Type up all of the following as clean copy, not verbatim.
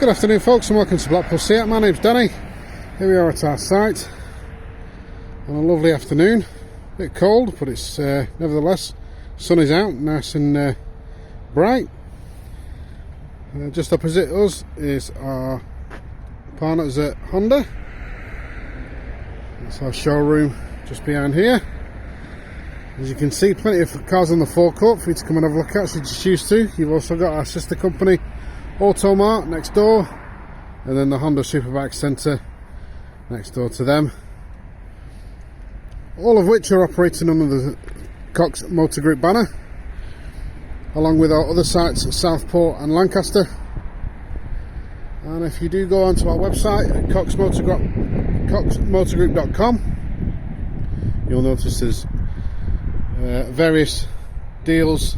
Good afternoon folks and welcome to Blackpool Seat. My name's Danny. Here we are at our site on a lovely afternoon. A bit cold, but it's nevertheless, sun is out, nice and bright. Just opposite us is our partners at Honda. That's our showroom just behind here. As you can see, plenty of cars on the forecourt for you to come and have a look at, should you choose to. You've also got our sister company Automart next door, and then the Honda Superbike Centre next door to them, all of which are operating under the Cox Motor Group banner, along with our other sites at Southport and Lancaster. And if you do go onto our website at coxmotorgroup.com, you'll notice there's various deals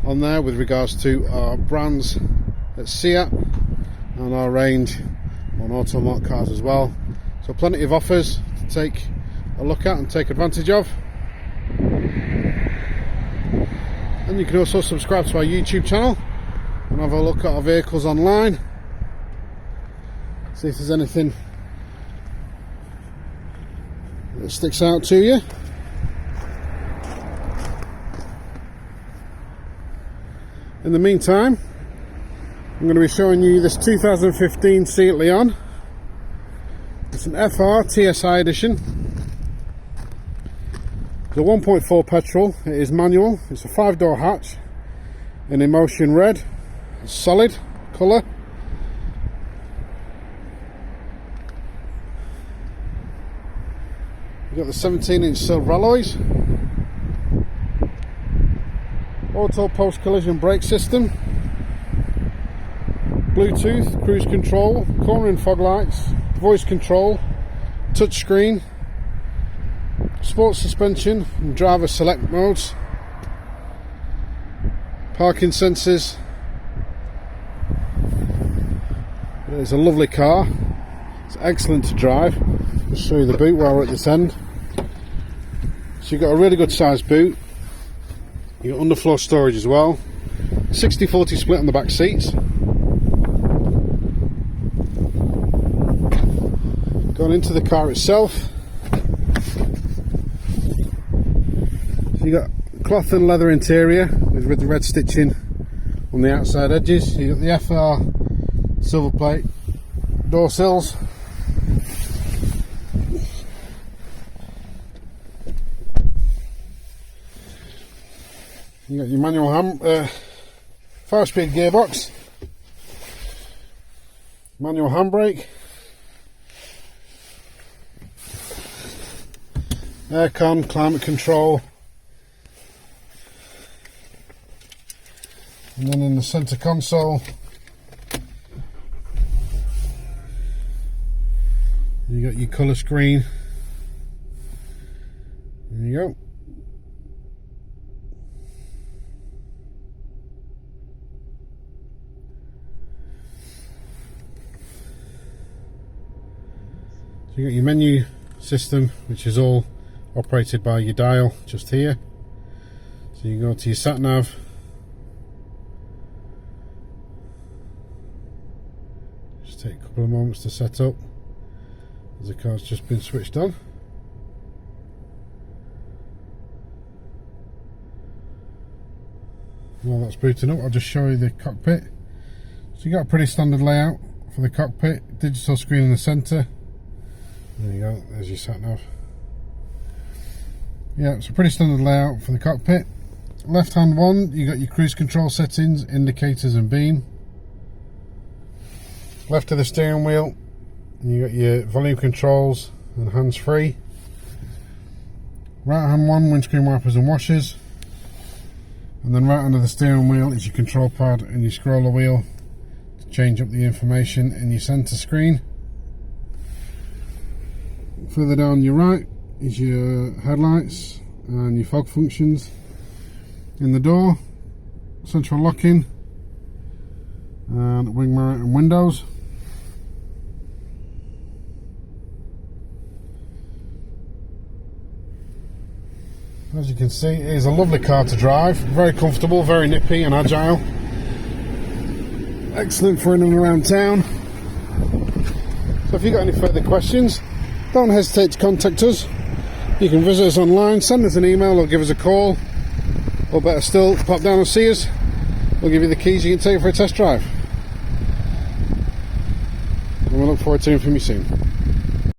on there with regards to our brands at Seat and our range on Automart cars as well. So plenty of offers to take a look at and take advantage of. And you can also subscribe to our YouTube channel and have a look at our vehicles online. See if there's anything that sticks out to you. In the meantime, I'm going to be showing you this 2015 Seat Leon. It's an FR TSI edition. It's a 1.4 petrol. It is manual. It's a 5-door hatch in Emocion red. It's solid colour. You've got the 17-inch silver alloys. Auto post-collision brake system, Bluetooth, cruise control, cornering fog lights, voice control, touchscreen, sports suspension and driver select modes, parking sensors. It's a lovely car. It's excellent to drive. I'll show you the boot while we're at this end. So you've got a really good sized boot. You've got underfloor storage as well. 60-40 split on the back seats. Going into the car itself, so you got cloth and leather interior with the red stitching on the outside edges. You got the FR silver plate door sills. You got your manual 5-speed gearbox, manual handbrake, aircon, climate control, and then in the centre console you got your colour screen. There you go. So you got your menu system, which is all operated by your dial just here. So you go to your sat nav, just take a couple of moments to set up as the car's just been switched on. While that's booting up, I'll just show you the cockpit. So you got a pretty standard layout for the cockpit, digital screen in the centre. There you go, there's your sat nav. Yeah, it's a pretty standard layout for the cockpit. Left hand one, you got your cruise control settings, indicators and beam. Left of the steering wheel, you got your volume controls and hands free. Right hand one, windscreen wipers and washers. And then right under the steering wheel is your control pad and your scroller wheel to change up the information in your centre screen. Further down your right is your headlights and your fog functions. In the door, central locking and wing mirror and windows. As you can see, it is a lovely car to drive, very comfortable, very nippy and agile. excellent for in and around town. So if you've got any further questions, don't hesitate to contact us. You can visit us online, send us an email or give us a call, or better still, pop down and see us. We'll give you the keys, you can take for a test drive. And we look forward to hearing from you soon.